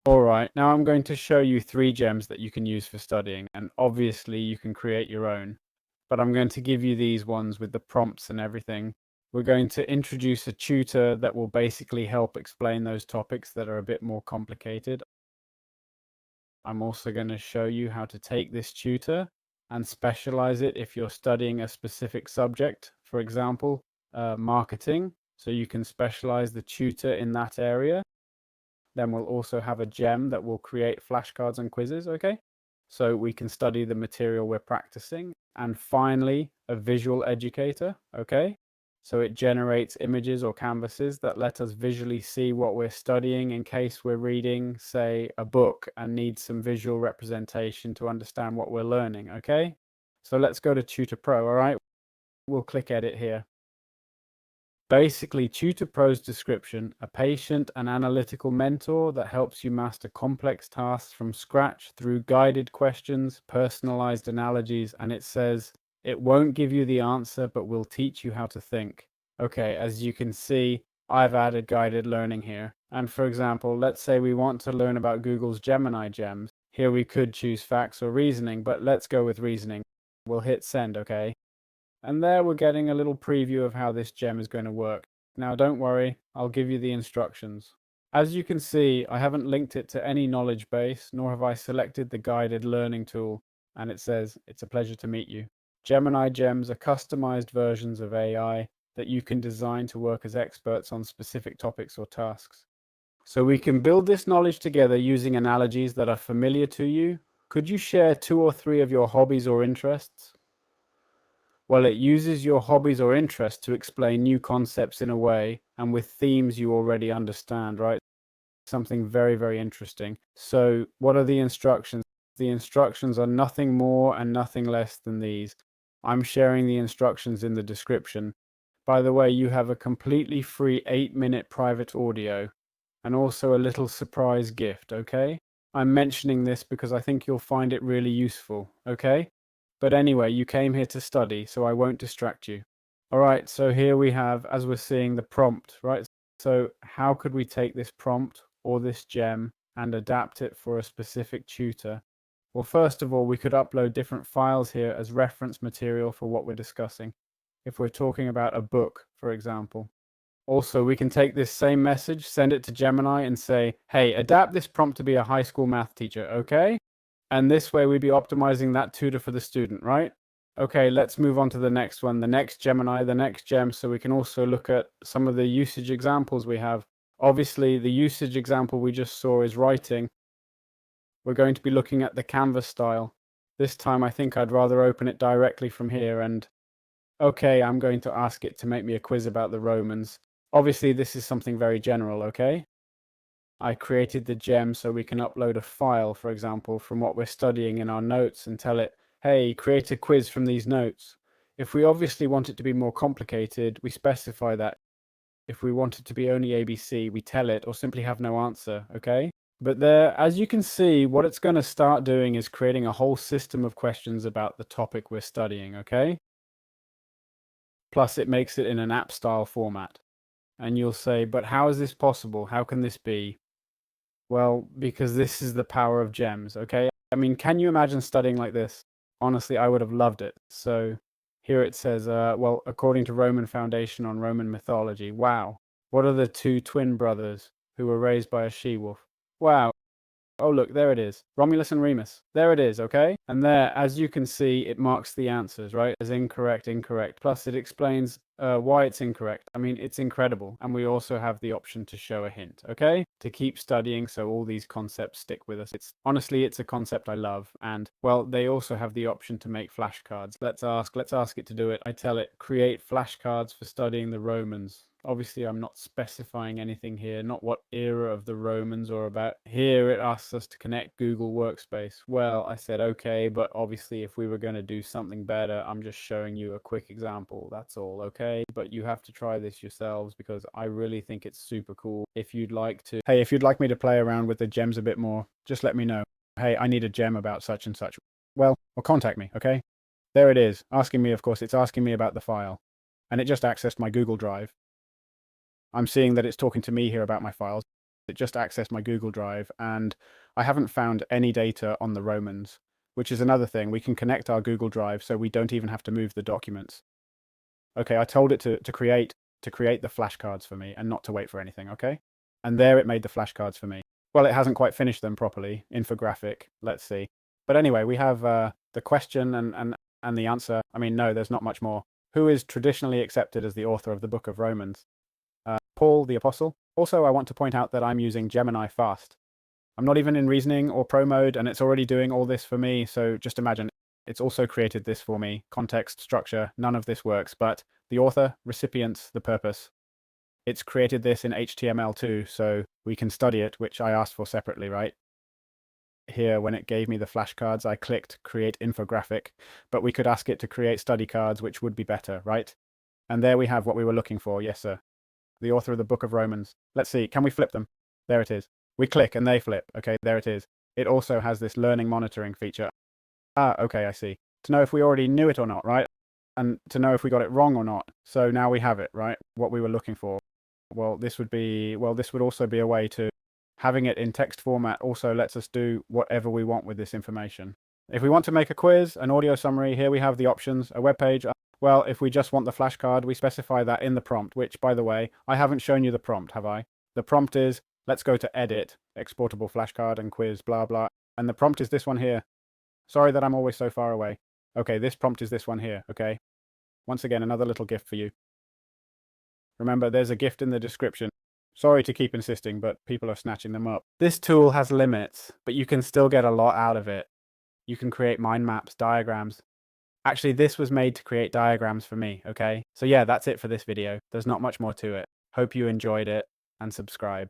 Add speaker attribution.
Speaker 1: Alright, now I'm going to show you 3 gems that you can use for studying, and obviously you can create your own. But I'm going to give you these ones with the prompts and everything. We're going to introduce a tutor that will basically help explain those topics that are a bit more complicated. I'm also going to show you how to take this tutor and specialize it if you're studying a specific subject, for example, marketing. So you can specialize the tutor in that area. Then we'll also have a gem that will create flashcards and quizzes, okay? So we can study the material we're practicing. And finally, a visual educator, okay? So it generates images or canvases that let us visually see what we're studying in case we're reading, say, a book and need some visual representation to understand what we're learning, okay? So let's go to Tutor Pro, all right? We'll click Edit here. Basically, Tutor Pro's description, a patient and analytical mentor that helps you master complex tasks from scratch through guided questions, personalized analogies, and it says, it won't give you the answer, but will teach you how to think. Okay, as you can see, I've added guided learning here. And for example, let's say we want to learn about Google's Gemini gems. Here we could choose facts or reasoning, but let's go with reasoning. We'll hit send, okay? And there we're getting a little preview of how this gem is going to work. Now don't worry, I'll give you the instructions. As you can see, I haven't linked it to any knowledge base, nor have I selected the guided learning tool, and it says, it's a pleasure to meet you. Gemini gems are customized versions of AI that you can design to work as experts on specific topics or tasks. So we can build this knowledge together using analogies that are familiar to you. Could you share 2 or 3 of your hobbies or interests? Well, it uses your hobbies or interests to explain new concepts in a way and with themes you already understand, right? Something very, very interesting. So what are the instructions? The instructions are nothing more and nothing less than these. I'm sharing the instructions in the description. By the way, you have a completely free 8-minute private audio and also a little surprise gift, okay? I'm mentioning this because I think you'll find it really useful, okay? But anyway, you came here to study, so I won't distract you. All right, so here we have, as we're seeing, the prompt, right? So how could we take this prompt or this gem and adapt it for a specific tutor? Well, first of all, we could upload different files here as reference material for what we're discussing. If we're talking about a book, for example. Also, we can take this same message, send it to Gemini and say, hey, adapt this prompt to be a high school math teacher, okay? And this way we'd be optimizing that tutor for the student, right? Okay, let's move on to the next one, the next Gemini, the next gem, so we can also look at some of the usage examples we have. Obviously, the usage example we just saw is writing. We're going to be looking at the Canvas style. This time I think I'd rather open it directly from here and, okay, I'm going to ask it to make me a quiz about the Romans. Obviously, this is something very general, okay? I created the gem so we can upload a file, for example, from what we're studying in our notes and tell it, hey, create a quiz from these notes. If we obviously want it to be more complicated, we specify that. If we want it to be only ABC, we tell it or simply have no answer, okay? But there, as you can see, what it's going to start doing is creating a whole system of questions about the topic we're studying, okay? Plus it makes it in an app style format. And you'll say, but how is this possible? How can this be? Well, because this is the power of gems, okay? I mean, can you imagine studying like this? Honestly, I would have loved it. So here it says, well, according to Roman Foundation on Roman mythology, wow. What are the 2 twin brothers who were raised by a she-wolf? Wow. Oh, look, there it is. Romulus and Remus. There it is, okay? And there, as you can see, it marks the answers, right? As incorrect, incorrect. Plus, it explains why it's incorrect. I mean, it's incredible. And we also have the option to show a hint, okay? To keep studying so all these concepts stick with us. Honestly, it's a concept I love. And, well, they also have the option to make flashcards. Let's ask it to do it. I tell it, create flashcards for studying the Romans. Obviously, I'm not specifying anything here, not what era of the Romans or about. Here it asks us to connect Google Workspace. Well, I said, okay, but obviously if we were going to do something better, I'm just showing you a quick example. That's all, okay? But you have to try this yourselves because I really think it's super cool. If you'd like me to play around with the gems a bit more, just let me know. Hey, I need a gem about such and such. Well, or contact me, okay? There it is, asking me, of course, it's asking me about the file. And it just accessed my Google Drive. I'm seeing that it's talking to me here about my files. it just accessed my Google Drive, and I haven't found any data on the Romans, which is another thing. We can connect our Google Drive so we don't even have to move the documents. Okay, I told it to create the flashcards for me and not to wait for anything, okay? And there it made the flashcards for me. Well, it hasn't quite finished them properly, infographic, let's see. But anyway, we have the question and the answer. I mean, no, there's not much more. Who is traditionally accepted as the author of the Book of Romans? Paul the Apostle. Also, I want to point out that I'm using Gemini Fast. I'm not even in reasoning or pro mode, and it's already doing all this for me, so just imagine. It's also created this for me. Context, structure, none of this works, but the author, recipients, the purpose. It's created this in HTML too, so we can study it, which I asked for separately, right? Here, when it gave me the flashcards, I clicked Create Infographic, but we could ask it to create study cards, which would be better, right? And there we have what we were looking for, yes sir. The author of the Book of Romans. Let's see, can we flip them? There it is. We click and they flip, okay, there it is. It also has this learning monitoring feature. Ah, okay, I see. To know if we already knew it or not, right? And to know if we got it wrong or not. So now we have it, right? What we were looking for. Well, this would also be a way to, having it in text format also lets us do whatever we want with this information. If we want to make a quiz, an audio summary, here we have the options, a web page. Well, if we just want the flashcard, we specify that in the prompt, which, by the way, I haven't shown you the prompt, have I? The prompt is, let's go to edit, exportable flashcard and quiz, blah, blah. And the prompt is this one here. Sorry that I'm always so far away. Okay, this prompt is this one here, okay? Once again, another little gift for you. Remember, there's a gift in the description. Sorry to keep insisting, but people are snatching them up. This tool has limits, but you can still get a lot out of it. You can create mind maps, diagrams. Actually, this was made to create diagrams for me, okay? So yeah, that's it for this video. There's not much more to it. Hope you enjoyed it, and subscribe.